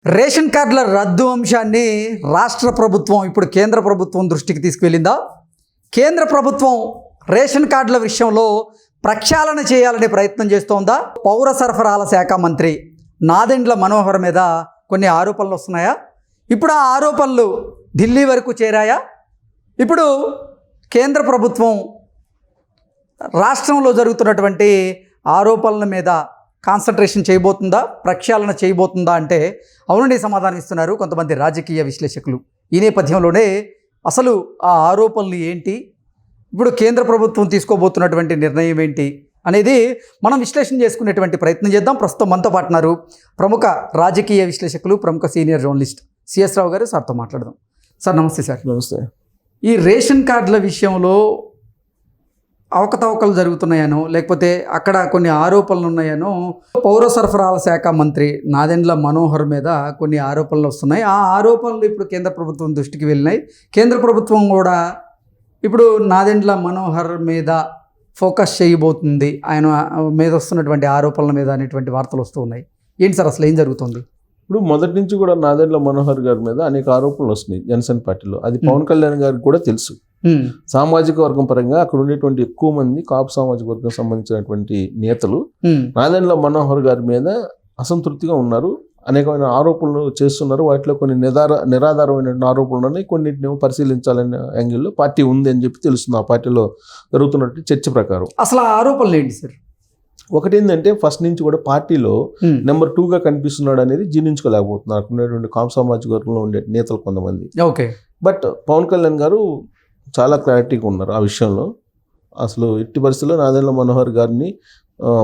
Ration కార్డుల రద్దు అంశాన్ని రాష్ట్ర ప్రభుత్వం ఇప్పుడు కేంద్ర ప్రభుత్వం దృష్టికి తీసుకువెళ్ళిందా? కేంద్ర ప్రభుత్వం రేషన్ కార్డుల విషయంలో ప్రక్షాళన చేయాలనే ప్రయత్నం చేస్తోందా? పౌర సరఫరాల శాఖ మంత్రి నాదెండ్ల మనోహర్ మీద కొన్ని ఆరోపణలు వస్తున్నాయా? ఇప్పుడు ఆ ఆరోపణలు ఢిల్లీ వరకు చేరాయా? ఇప్పుడు కేంద్ర ప్రభుత్వం రాష్ట్రంలో జరుగుతున్నటువంటి ఆరోపణల మీద కాన్సన్ట్రేషన్ చేయబోతుందా, ప్రక్షాళన చేయబోతుందా అంటే అవునండి సమాధానం ఇస్తున్నారు కొంతమంది రాజకీయ విశ్లేషకులు. ఈ నేపథ్యంలోనే అసలు ఆ ఆరోపణలు ఏంటి, ఇప్పుడు కేంద్ర ప్రభుత్వం తీసుకోబోతున్నటువంటి నిర్ణయం ఏంటి అనేది మనం విశ్లేషణ చేసుకునేటువంటి ప్రయత్నం చేద్దాం. ప్రస్తుతం మనతో పాటున్నారు ప్రముఖ రాజకీయ విశ్లేషకులు, ప్రముఖ సీనియర్ జర్నలిస్ట్ సిఎస్ రావు గారు. సార్తో మాట్లాడదాం. సార్ నమస్తే. సార్ నమస్తే. ఈ రేషన్ కార్డుల విషయంలో అవకతవకలు జరుగుతున్నాయనో లేకపోతే అక్కడ కొన్ని ఆరోపణలు ఉన్నాయనో పౌర సరఫరాల శాఖ మంత్రి నాదెండ్ల మనోహర్ మీద కొన్ని ఆరోపణలు వస్తున్నాయి. ఆ ఆరోపణలు ఇప్పుడు కేంద్ర ప్రభుత్వం దృష్టికి వెళ్ళినాయి. కేంద్ర ప్రభుత్వం కూడా ఇప్పుడు నాదెండ్ల మనోహర్ మీద ఫోకస్ చేయబోతుంది, ఆయన మీద వస్తున్నటువంటి ఆరోపణల మీద అనేటువంటి వార్తలు వస్తూ ఉన్నాయి. ఏంటి సార్ అసలు ఏం జరుగుతుంది? ఇప్పుడు మొదటి నుంచి కూడా నాదెండ్ల మనోహర్ గారి మీద అనేక ఆరోపణలు వస్తున్నాయి జనసేన పార్టీలో. అది పవన్ కళ్యాణ్ గారికి కూడా తెలుసు. సామాజిక వర్గం పరంగా అక్కడ ఉండేటువంటి ఎక్కువ మంది కాపు సామాజిక వర్గం సంబంధించినటువంటి నేతలు నాదెండ్ల మనోహర్ గారి మీద అసంతృప్తిగా ఉన్నారు, అనేకమైన ఆరోపణలు చేస్తున్నారు. వాటిలో కొన్ని నిరాధారమైన ఆరోపణలు కొన్నింటిని పరిశీలించాలనే యాంగిల్లో పార్టీ ఉంది అని చెప్పి తెలుస్తుంది. ఆ పార్టీలో జరుగుతున్నట్టు చర్చ ప్రకారం అసలు ఆ ఆరోపణలు ఏంటి సార్? ఒకటి ఏంటంటే ఫస్ట్ నుంచి కూడా పార్టీలో నెంబర్ 2గా కనిపిస్తున్నాడు అనేది జీర్ణించుకోలేకపోతున్నారు అక్కడ ఉండేటువంటి కాపు సామాజిక వర్గంలో ఉండే నేతలు కొంతమంది. ఓకే. బట్ పవన్ కళ్యాణ్ గారు చాలా క్లారిటీగా ఉన్నారు ఆ విషయంలో. అసలు ఎట్టి పరిస్థితుల్లో నాదెండ్ల మనోహర్ గారిని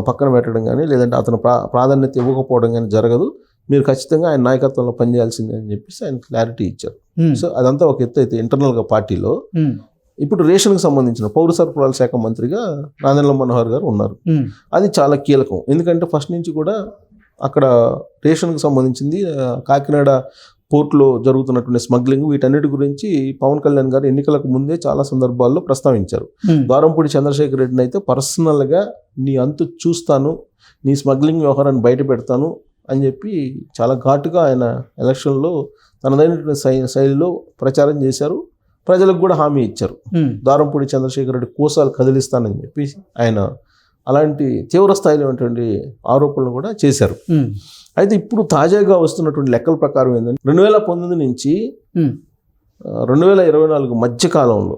పక్కన పెట్టడం కానీ లేదంటే అతను ప్రాధాన్యత ఇవ్వకపోవడం కానీ జరగదు, మీరు ఖచ్చితంగా ఆయన నాయకత్వంలో పనిచేయాల్సిందే అని చెప్పేసి ఆయన క్లారిటీ ఇచ్చారు. సో అదంతా ఒక ఎత్తు అయితే ఇంటర్నల్గా పార్టీలో. ఇప్పుడు రేషన్కి సంబంధించిన పౌర సరఫరాల శాఖ మంత్రిగా నాదెండ్ల మనోహర్ గారు ఉన్నారు. అది చాలా కీలకం. ఎందుకంటే ఫస్ట్ నుంచి కూడా అక్కడ రేషన్కి సంబంధించింది కాకినాడ పోర్టులో జరుగుతున్నటువంటి స్మగ్లింగ్, వీటన్నిటి గురించి పవన్ కళ్యాణ్ గారు ఎన్నికలకు ముందే చాలా సందర్భాల్లో ప్రస్తావించారు. ద్వారంపూడి చంద్రశేఖర్ రెడ్డిని అయితే పర్సనల్గా నీ అంతు చూస్తాను, నీ స్మగ్లింగ్ వ్యవహారాన్ని బయట పెడతాను అని చెప్పి చాలా ఘాటుగా ఆయన ఎలక్షన్లో తనదైనటువంటి శైలిలో ప్రచారం చేశారు. ప్రజలకు కూడా హామీ ఇచ్చారు. ద్వారంపూడి చంద్రశేఖర్ రెడ్డి కోసాలు కదిలిస్తానని చెప్పి ఆయన అలాంటి తీవ్ర స్థాయిలో ఉన్నటువంటి ఆరోపణలు కూడా చేశారు. అయితే ఇప్పుడు తాజాగా వస్తున్నటువంటి లెక్కల ప్రకారం ఏంటంటే 2019 నుంచి 2024 మధ్యకాలంలో,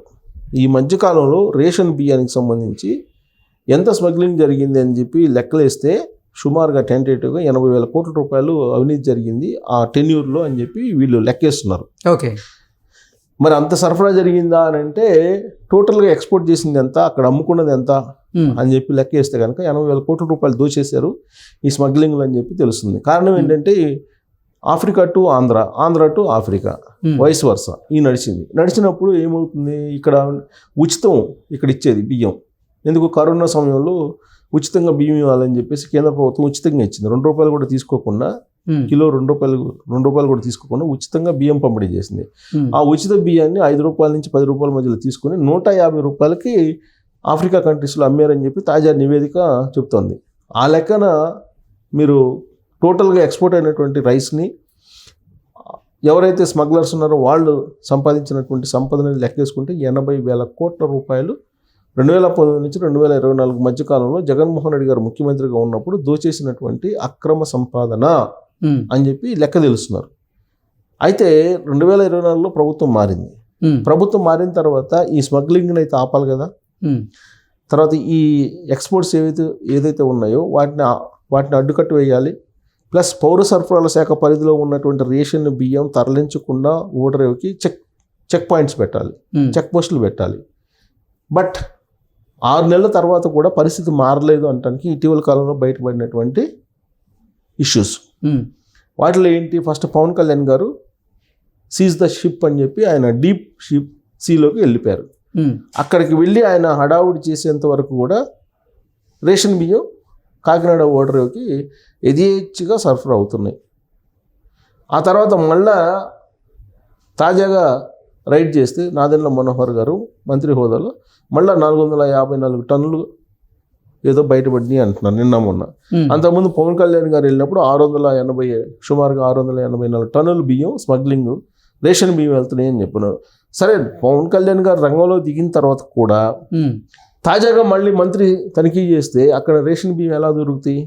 ఈ మధ్యకాలంలో రేషన్ బియ్యానికి సంబంధించి ఎంత స్మగ్లింగ్ జరిగింది అని చెప్పి లెక్కలేస్తే సుమారుగా టెంటేటివ్గా 80,000 కోట్ల రూపాయలు అవినీతి జరిగింది ఆ టెన్యూర్లో అని చెప్పి వీళ్ళు లెక్కేస్తున్నారు. ఓకే. మరి అంత సరఫరా జరిగిందా అని అంటే టోటల్గా ఎక్స్పోర్ట్ చేసింది ఎంత, అక్కడ అమ్ముకున్నది ఎంత అని చెప్పి లెక్క వేస్తే కనుక 80,000 కోట్ల రూపాయలు దోచేశారు ఈ స్మగ్లింగ్లు అని చెప్పి తెలుస్తుంది. కారణం ఏంటంటే Africa to Andhra, Andhra to Africa, vice versa ఈ నడిచినప్పుడు ఏమవుతుంది, ఇక్కడ ఉచితం ఇక్కడ ఇచ్చేది బియ్యం. ఎందుకు కరోనా సమయంలో ఉచితంగా బియ్యం ఇవ్వాలని చెప్పేసి కేంద్ర ప్రభుత్వం ఉచితంగా ఇచ్చింది. 2 రూపాయలు కూడా తీసుకోకుండా, కిలో 2 రూపాయలు కూడా తీసుకోకుండా ఉచితంగా బియ్యం పంపిణీ చేసింది. ఆ ఉచిత బియ్యాన్ని 5 రూపాయల నుంచి 10 రూపాయల మధ్యలో తీసుకుని 150 రూపాయలకి ఆఫ్రికా కంట్రీస్లో అమ్మారని చెప్పి తాజా నివేదిక చెప్తోంది. ఆ లెక్కన మీరు టోటల్గా ఎక్స్పోర్ట్ అయినటువంటి రైస్ని ఎవరైతే స్మగ్లర్స్ ఉన్నారో వాళ్ళు సంపాదించినటువంటి సంపదని లెక్కేసుకుంటే 80,000 కోట్ల రూపాయలు 2019 నుంచి 2024 మధ్యకాలంలో జగన్మోహన్ రెడ్డి గారు ముఖ్యమంత్రిగా ఉన్నప్పుడు దోచేసినటువంటి అక్రమ సంపాదన అని చెప్పి లెక్క తెలుస్తున్నారు. అయితే 2024లో ప్రభుత్వం మారింది. ప్రభుత్వం మారిన తర్వాత ఈ స్మగ్లింగ్ని అయితే ఆపాలి కదా. తర్వాత ఈ ఎక్స్పోర్ట్స్ ఏదైతే ఉన్నాయో వాటిని అడ్డుకట్టు వేయాలి. ప్లస్ పౌర సరఫరాల శాఖ పరిధిలో ఉన్నటువంటి రేషన్ బియ్యం తరలించకుండా ఓడరేవుకి చెక్ పాయింట్స్ పెట్టాలి, చెక్ పోస్టులు పెట్టాలి. బట్ 6 నెలల తర్వాత కూడా పరిస్థితి మారలేదు అంటానికి ఇటీవల కాలంలో బయటపడినటువంటి ఇష్యూస్. వాటిలో ఏంటి, ఫస్ట్ పవన్ కళ్యాణ్ గారు సీజ్ ద షిప్ అని చెప్పి ఆయన డీప్ షిప్ సీలోకి వెళ్ళిపోయారు. అక్కడికి వెళ్ళి ఆయన హడావుడి చేసేంత వరకు కూడా రేషన్ బియ్యం కాకినాడ ఓడరేవుకి యథేచ్ఛగా సరఫరా అవుతున్నాయి. ఆ తర్వాత మళ్ళా తాజాగా రైడ్ చేస్తే నాదెండ్ల మనోహర్ గారు మంత్రి హోదాలో మళ్ళీ 454 టన్నులు ఏదో బయటపడి అంటున్నారు నిన్న మొన్న. అంతకుముందు పవన్ కళ్యాణ్ గారు వెళ్ళినప్పుడు 680 సుమారుగా 684 టన్నుల బియ్యం స్మగ్లింగ్ రేషన్ బియ్యం వెళ్తున్నాయి అని చెప్పినారు. సరే, పవన్ కళ్యాణ్ గారు రంగంలో దిగిన తర్వాత కూడా తాజాగా మళ్ళీ మంత్రి తనిఖీ చేస్తే అక్కడ రేషన్ బియ్యం ఎలా దొరుకుతాయి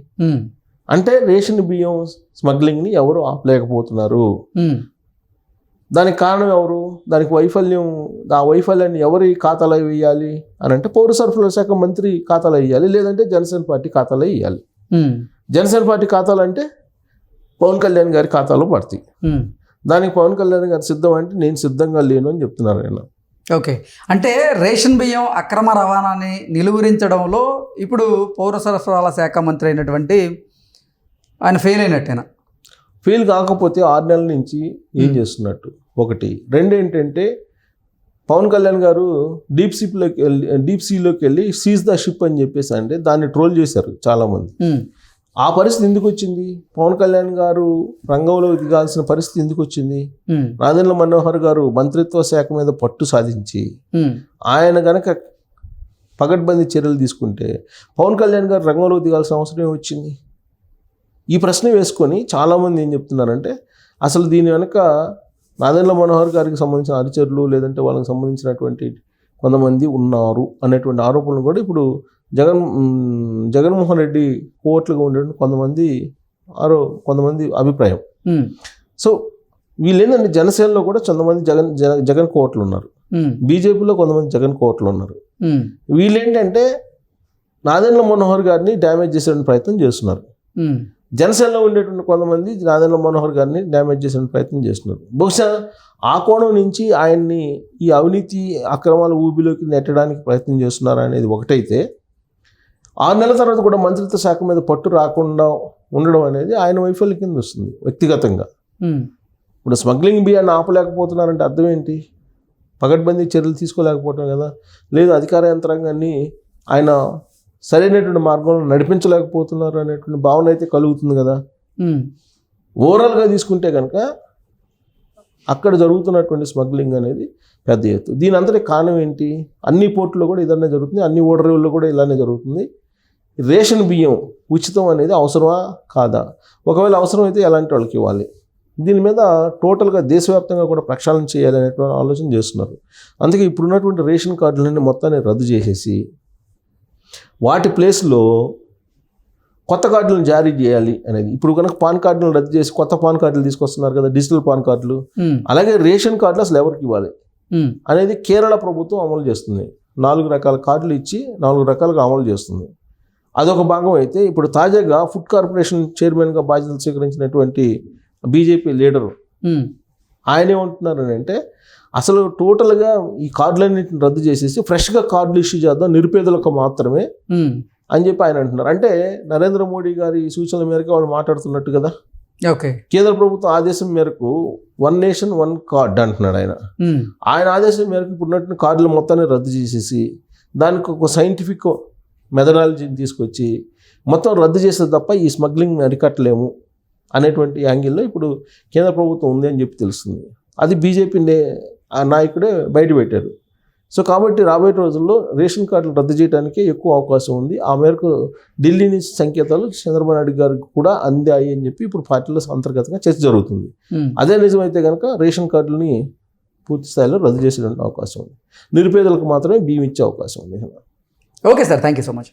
అంటే రేషన్ బియ్యం స్మగ్లింగ్ని ఎవరు ఆపలేకపోతున్నారు. దానికి కారణం ఎవరు? దానికి ఆ వైఫల్యాన్ని ఎవరి ఖాతాలో వేయాలి అని అంటే పౌర సరఫరాల శాఖ మంత్రి ఖాతాలో వేయాలి, లేదంటే జనసేన పార్టీ ఖాతాలో వేయాలి. జనసేన పార్టీ ఖాతాలు అంటే పవన్ కళ్యాణ్ గారి ఖాతాలో పడతాయి. దానికి పవన్ కళ్యాణ్ గారు సిద్ధం అంటే నేను సిద్ధంగా లేను అని చెప్తున్నారు ఆయన. ఓకే, అంటే రేషన్ బియ్యం అక్రమ రవాణాని నిలువరించడంలో ఇప్పుడు పౌర సరఫరాల శాఖ మంత్రి అయినటువంటి ఆయన ఫెయిల్ అయినట్టేనా? ఫెయిల్ కాకపోతే 6 నెలల నుంచి ఏం చేస్తున్నట్టు ఒకటి. రెండు ఏంటంటే పవన్ కళ్యాణ్ గారు డీప్ సీలోకి వెళ్ళి సీజ్ ద షిప్ అని చెప్పేసి అంటే దాన్ని ట్రోల్ చేశారు చాలామంది. ఆ పరిస్థితి ఎందుకు వచ్చింది? పవన్ కళ్యాణ్ గారు రంగంలో దిగాల్సిన పరిస్థితి ఎందుకు వచ్చింది? నాదెండ్ల మనోహర్ గారు మంత్రిత్వ శాఖ మీద పట్టు సాధించి ఆయన గనక పగడ్బందీ చర్యలు తీసుకుంటే పవన్ కళ్యాణ్ గారు రంగంలో దిగాల్సిన అవసరం ఏమొచ్చింది? ఈ ప్రశ్న వేసుకొని చాలామంది ఏం చెప్తున్నారంటే అసలు దీని వెనక నాదెండ్ల మనోహర్ గారికి సంబంధించిన అనుచరులు లేదంటే వాళ్ళకి సంబంధించినటువంటి కొంతమంది ఉన్నారు అనేటువంటి ఆరోపణలు కూడా ఇప్పుడు జగన్మోహన్ రెడ్డి కోట్లుగా ఉండే కొంతమంది అభిప్రాయం. సో వీళ్ళు ఏంటంటే జనసేనలో కూడా కొంతమంది జగన్ కోట్లు ఉన్నారు, బీజేపీలో కొంతమంది జగన్ కోట్లు ఉన్నారు. వీళ్ళేంటంటే నాదెండ్ల మనోహర్ గారిని డ్యామేజ్ చేసే ప్రయత్నం చేస్తున్నారు. జనసేనలో ఉండేటువంటి కొంతమంది నాదెండ్ల మనోహర్ గారిని డ్యామేజ్ చేసే ప్రయత్నం చేస్తున్నారు. బహుశా ఆ కోణం నుంచి ఆయన్ని ఈ అవినీతి అక్రమాల ఊబిలోకి నెట్టడానికి ప్రయత్నం చేస్తున్నారు అనేది ఒకటైతే, 6 నెలల తర్వాత కూడా మంత్రిత్వ శాఖ మీద పట్టు రాకుండా ఉండడం అనేది ఆయన వైఫల్యం కింద వస్తుంది వ్యక్తిగతంగా. ఇప్పుడు స్మగ్లింగ్ బియ్యాన్ని ఆపలేకపోతున్నారంటే అర్థం ఏంటి? పగడ్బందీ చర్యలు తీసుకోలేకపోవటం కదా. లేదు, అధికార యంత్రాంగాన్ని ఆయన సరైనటువంటి మార్గంలో నడిపించలేకపోతున్నారు అనేటువంటి భావన అయితే కలుగుతుంది కదా. ఓవరాల్గా తీసుకుంటే కనుక అక్కడ జరుగుతున్నటువంటి స్మగ్లింగ్ అనేది పెద్ద ఎత్తు. దీని అంతటి కారణం ఏంటి? అన్ని పోర్టుల్లో కూడా ఇదనే జరుగుతుంది, అన్ని ఓడరేవుల్లో కూడా ఇలానే జరుగుతుంది. రేషన్ బియ్యం ఉచితం అనేది అవసరమా కాదా? ఒకవేళ అవసరం అయితే ఎలాంటి వాళ్ళకి ఇవ్వాలి? దీని మీద టోటల్గా దేశవ్యాప్తంగా కూడా ప్రక్షాళన చేయాలనేటువంటి ఆలోచన చేస్తున్నారు. అందుకే ఇప్పుడున్నటువంటి రేషన్ కార్డులన్నీ మొత్తాన్ని రద్దు చేసేసి వాటి ప్లేస్లో కొత్త కార్డులను జారీ చేయాలి అనేది. ఇప్పుడు కనుక పాన్ కార్డులను రద్దు చేసి కొత్త పాన్ కార్డులు తీసుకొస్తున్నారు కదా, డిజిటల్ పాన్ కార్డులు. అలాగే రేషన్ కార్డులు అసలు ఎవరికి ఇవ్వాలి అనేది కేరళ ప్రభుత్వం అమలు చేస్తుంది. 4 రకాల కార్డులు ఇచ్చి 4 రకాలుగా అమలు చేస్తుంది. అదొక భాగం అయితే, ఇప్పుడు తాజాగా ఫుడ్ కార్పొరేషన్ చైర్మన్గా బాధ్యతలు స్వీకరించినటువంటి బీజేపీ లీడరు ఆయన ఏమంటున్నారు అంటే అసలు టోటల్గా ఈ కార్డులన్నింటిని రద్దు చేసేసి ఫ్రెష్గా కార్డులు ఇష్యూ చేద్దాం నిరుపేదలకు మాత్రమే అని చెప్పి ఆయన అంటున్నారు. అంటే నరేంద్ర మోడీ గారి సూచనల మేరకు వాళ్ళు మాట్లాడుతున్నట్టు కదా. ఓకే, కేంద్ర ప్రభుత్వం ఆదేశం మేరకు 1 నేషన్ 1 కార్డ్ అంటున్నాడు ఆయన. ఆయన ఆదేశం మేరకు ఇప్పుడున్నట్టు కార్డులు మొత్తాన్ని రద్దు చేసేసి దానికి ఒక సైంటిఫిక్ మెథడాలజీని తీసుకొచ్చి మొత్తం రద్దు చేసేది తప్ప ఈ స్మగ్లింగ్ అరికట్టలేము అనేటువంటి యాంగిల్లో ఇప్పుడు కేంద్ర ప్రభుత్వం ఉంది అని చెప్పి తెలుస్తుంది. అది బీజేపీ నాయకుడే బయట పెట్టారు. సో కాబట్టి రాబోయే రోజుల్లో రేషన్ కార్డులు రద్దు చేయడానికే ఎక్కువ అవకాశం ఉంది. ఆ మేరకు ఢిల్లీ నుంచి సంకేతాలు చంద్రబాబు నాయుడు గారికి కూడా అందాయి అని చెప్పి ఇప్పుడు పార్టీలో అంతర్గతంగా చర్చ జరుగుతుంది. అదే నిజమైతే కనుక రేషన్ కార్డులని పూర్తి స్థాయిలో రద్దు చేసేటువంటి అవకాశం ఉంది. నిరుపేదలకు మాత్రమే బియ్యం ఇచ్చే అవకాశం ఉంది. Okay sir, thank you so much.